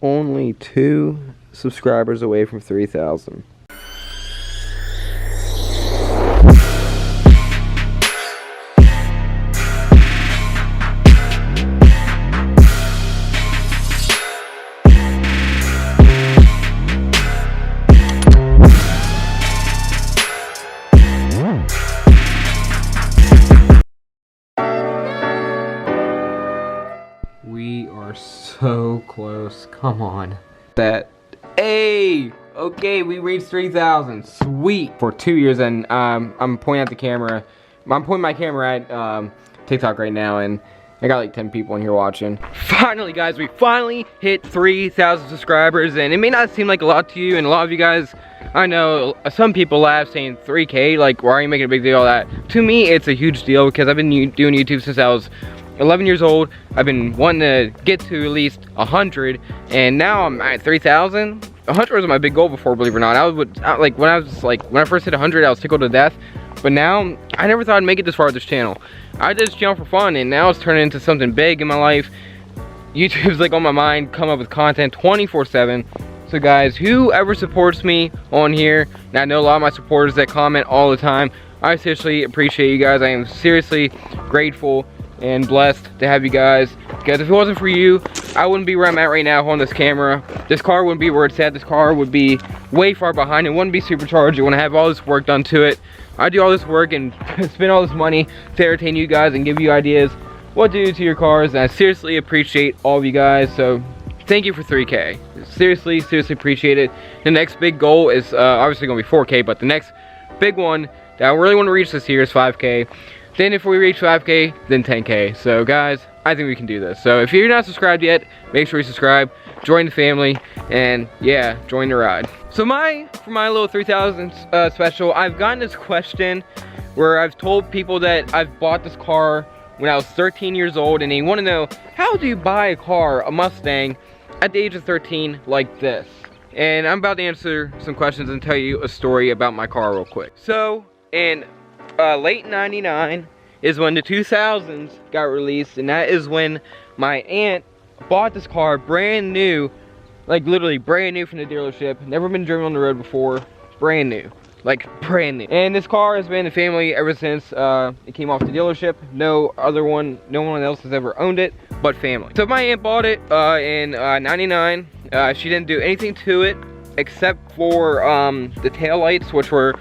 only 2 subscribers away from 3,000. We are so close. Come on. Hey! Okay, we reached 3,000. Sweet! For 2 years, and I'm pointing at the camera. I'm pointing my camera at TikTok right now, and I got like 10 people in here watching. Finally, guys, we finally hit 3,000 subscribers, and it may not seem like a lot to you, and a lot of you guys, I know, some people laugh saying 3K, like, why are you making a big deal of that? To me, it's a huge deal because I've been doing YouTube since I was 11 years old. I've been wanting to get to at least 100, and now I'm at 3,000. 100 was my big goal before, believe it or not. When I first hit 100, I was tickled to death. But now, I never thought I'd make it this far with this channel. I did this channel for fun, and now it's turning into something big in my life. YouTube's like on my mind, come up with content 24/7. So guys, whoever supports me on here, and I know a lot of my supporters that comment all the time, I seriously appreciate you guys. I am seriously grateful and blessed to have you guys, because if it wasn't for you, I wouldn't be where I'm at right now on this camera. This car wouldn't be where it's at. This car would be way far behind. It wouldn't be supercharged. You want to have all this work done to it. I do all this work and spend all this money to entertain you guys and give you ideas what to do to your cars, and I seriously appreciate all of you guys. So thank you for 3K. Seriously appreciate it. The next big goal is obviously gonna be 4K, but the next big one that I really want to reach this year is 5K. Then if we reach 5K, then 10K. So guys, I think we can do this. So if you're not subscribed yet, make sure you subscribe, join the family, and yeah, join the ride. So for my little 3,000 special, I've gotten this question where I've told people that I've bought this car when I was 13 years old, and they want to know, how do you buy a car, a Mustang, at the age of 13 like this? And I'm about to answer some questions and tell you a story about my car real quick. So in late 99 is when the 2000s got released, and that is when my aunt bought this car brand new, like literally brand new from the dealership, never been driven on the road before, brand new, like brand new. And this car has been in the family ever since it came off the dealership. No one else has ever owned it but family. So my aunt bought it in 99. She didn't do anything to it except for the tail lights, which were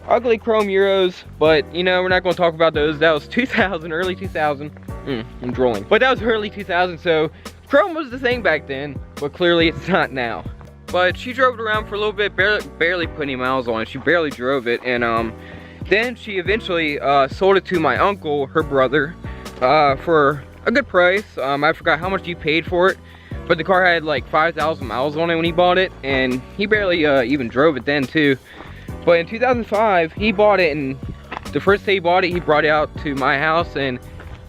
ugly chrome Euros, but you know, we're not going to talk about those. That was 2000, early 2000. I'm drooling. But that was early 2000, so chrome was the thing back then, but clearly it's not now. But she drove it around for a little bit, barely put any miles on it. She barely drove it, and then she eventually sold it to my uncle, her brother, for a good price. I forgot how much he paid for it, but the car had like 5,000 miles on it when he bought it, and he barely even drove it then too. But in 2005, he bought it, and the first day he bought it, he brought it out to my house, and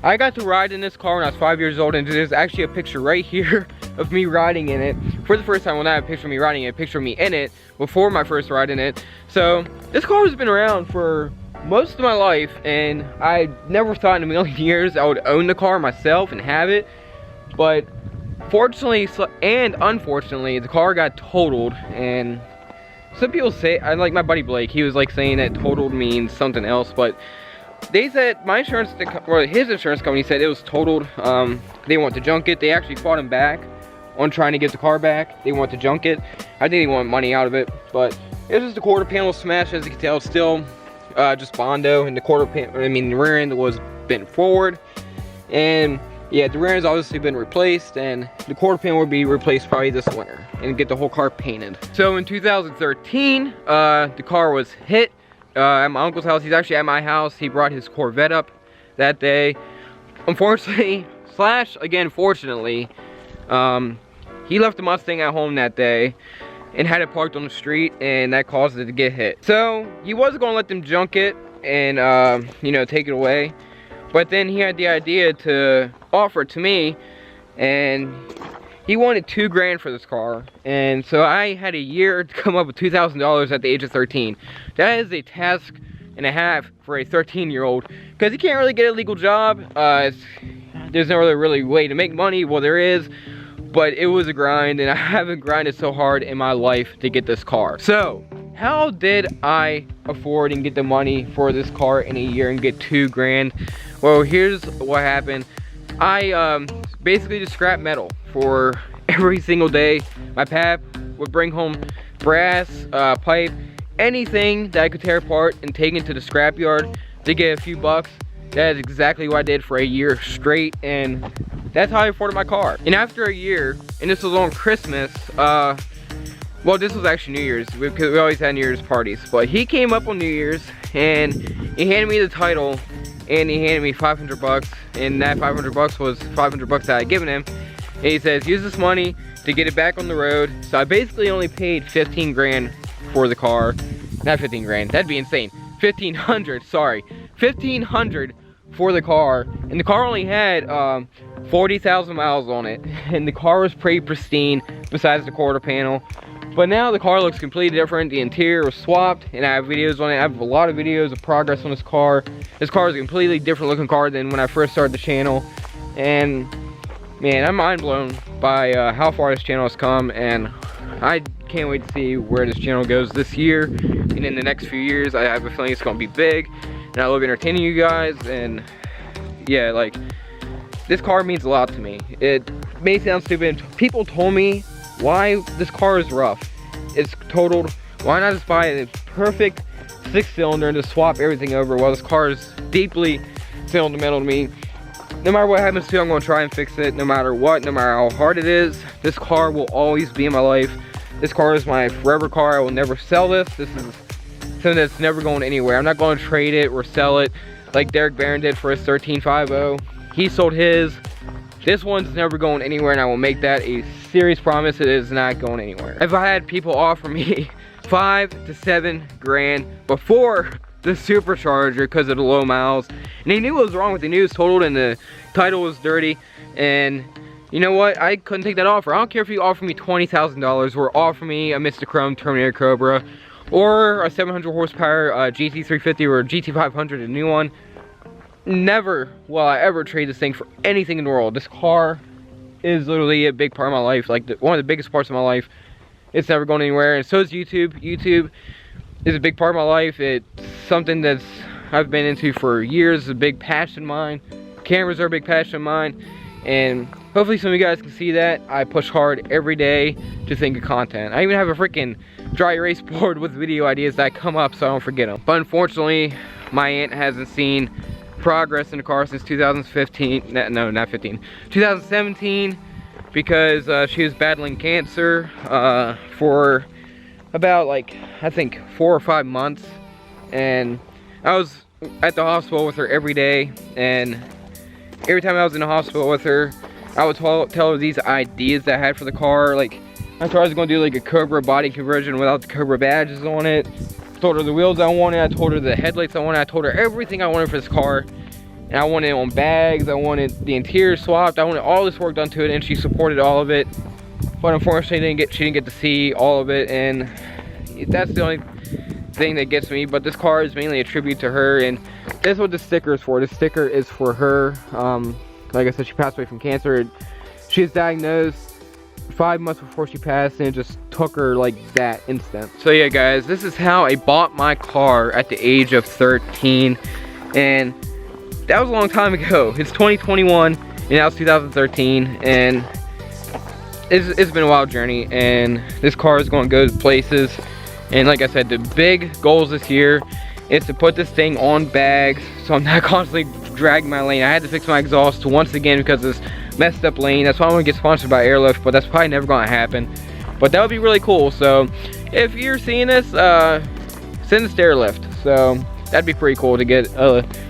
I got to ride in this car when I was 5 years old, and there's actually a picture right here of me riding in it for the first time. Well, not a picture of me riding it, a picture of me in it before my first ride in it. So this car has been around for most of my life, and I never thought in a million years I would own the car myself and have it. But fortunately and unfortunately, the car got totaled, and some people say, I like my buddy Blake, he was like saying that totaled means something else, but they said my insurance, or his insurance company said it was totaled. They want to junk it. They actually fought him back on trying to get the car back. They want to junk it. I think they want money out of it, but it was just a quarter panel smash. As you can tell, still just Bondo, and the the rear end was bent forward, and yeah, the rear end's obviously been replaced, and the quarter panel will be replaced probably this winter and get the whole car painted. So in 2013, the car was hit at my uncle's house. He's actually at my house. He brought his Corvette up that day. Unfortunately, again, fortunately, he left the Mustang at home that day and had it parked on the street, and that caused it to get hit. So he wasn't gonna let them junk it and you know, take it away. But then he had the idea to offer it to me, and he wanted $2 grand for this car. And so I had a year to come up with $2,000 at the age of 13. That is a task and a half for a 13-year-old, because he can't really get a legal job. There's no really way to make money. Well, there is, but it was a grind, and I haven't grinded so hard in my life to get this car. So how did I afford and get the money for this car in a year and get $2 grand? Well, here's what happened. I basically just scrap metal for every single day. My pap would bring home brass, pipe, anything that I could tear apart and take into the scrap yard to get a few bucks. That is exactly what I did for a year straight, and that's how I afforded my car. And after a year, and this was on Christmas, well, this was actually New Year's, because we always had New Year's parties, but he came up on New Year's and he handed me the title, and he handed me 500 bucks, and that 500 bucks was 500 bucks that I had given him. And he says, use this money to get it back on the road. So I basically only paid 15 grand for the car. Not 15 grand, that'd be insane. 1,500, sorry. 1,500 for the car, and the car only had 40,000 miles on it, and the car was pretty pristine besides the quarter panel. But now the car looks completely different. The interior was swapped, and I have videos on it. I have a lot of videos of progress on this car. This car is a completely different looking car than when I first started the channel, and man, I'm mind blown by how far this channel has come, and I can't wait to see where this channel goes this year and in the next few years. I have a feeling it's gonna be big, and I love entertaining you guys. And yeah, like, this car means a lot to me. It may sound stupid. People told me, why this car is rough, it's totaled, why not just buy a perfect 6-cylinder and just swap everything over? Well, this car is deeply sentimental to me. No matter what happens to it, I'm going to try and fix it. No matter what, no matter how hard it is, this car will always be in my life. This car is my forever car. I will never sell this. This is something that's never going anywhere. I'm not going to trade it or sell it like Derek Barron did for his 1350. He sold his. This one's never going anywhere, and I will make that a serious promise. It is not going anywhere. If I had people offer me 5 to 7 grand before the supercharger because of the low miles, and they knew what was wrong with it, they knew it was totaled and the title was dirty, and you know what, I couldn't take that offer. I don't care if you offer me $20,000 or offer me a Mr. Chrome Terminator Cobra or a 700 horsepower GT350 or a GT500, a new one. Never will I ever trade this thing for anything in the world. This car is literally a big part of my life, like one of the biggest parts of my life. It's never going anywhere, and so is YouTube. YouTube is a big part of my life. It's something that's I've been into for years. It's a big passion of mine. Cameras are a big passion of mine, and hopefully some of you guys can see that. I push hard every day to think of content. I even have a freaking dry erase board with video ideas that come up so I don't forget them. But unfortunately, my aunt hasn't seen progress in the car since 2015. No, not 15. 2017, because she was battling cancer for about, like, I think 4 or 5 months, and I was at the hospital with her every day, and every time I was in the hospital with her, I would tell her these ideas that I had for the car. Like, I told her I was going to do like a Cobra body conversion without the Cobra badges on it. I told her the wheels I wanted, I told her the headlights I wanted, I told her everything I wanted for this car. And I wanted it on bags, I wanted the interior swapped, I wanted all this work done to it, and she supported all of it. But unfortunately, she didn't get to see all of it, and that's the only thing that gets me. But this car is mainly a tribute to her, and that's what the sticker is for. The sticker is for her. Like I said, she passed away from cancer. She was diagnosed 5 months before she passed, and it just took her like that instant. So yeah, guys, this is how I bought my car at the age of 13, and that was a long time ago. It's 2021, and now it's 2013, and it's been a wild journey, and this car is going to go places. And like I said, the big goals this year is to put this thing on bags, so I'm not constantly dragging my lane. I had to fix my exhaust once again because of this messed up lane. That's why I want to get sponsored by Airlift, but that's probably never going to happen. But that would be really cool. So if you're seeing this, send us to Airlift. So that'd be pretty cool to get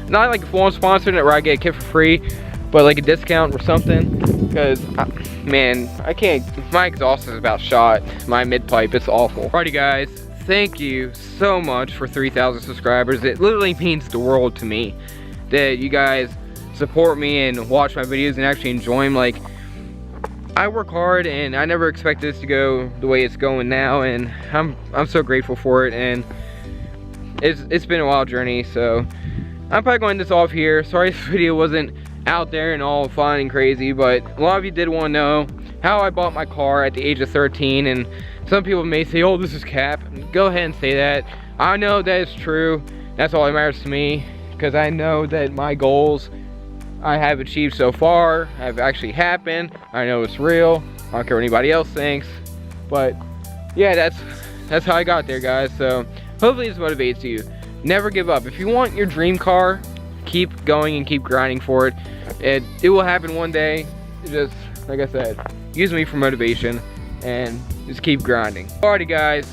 not like a full-on sponsor where I get a kit for free, but like a discount or something. Because man, I can't, my exhaust is about shot. My mid-pipe, it's awful. Alrighty guys, thank you so much for 3,000 subscribers. It literally means the world to me that you guys support me and watch my videos and actually enjoy them. Like, I work hard, and I never expected this to go the way it's going now, and I'm so grateful for it. And it's been a wild journey, so I'm probably going to end this off here. Sorry this video wasn't out there and all fun and crazy, but a lot of you did want to know how I bought my car at the age of 13, and some people may say, oh, this is cap. Go ahead and say that. I know that it's true. That's all that matters to me, because I know that my goals I have achieved so far have actually happened. I know it's real. I don't care what anybody else thinks. But yeah, that's how I got there, guys. So hopefully this motivates you. Never give up. If you want your dream car, keep going and keep grinding for it. It will happen one day. Just like I said, use me for motivation and just keep grinding. Alrighty guys,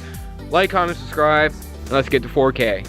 like, comment, subscribe, and let's get to 4K.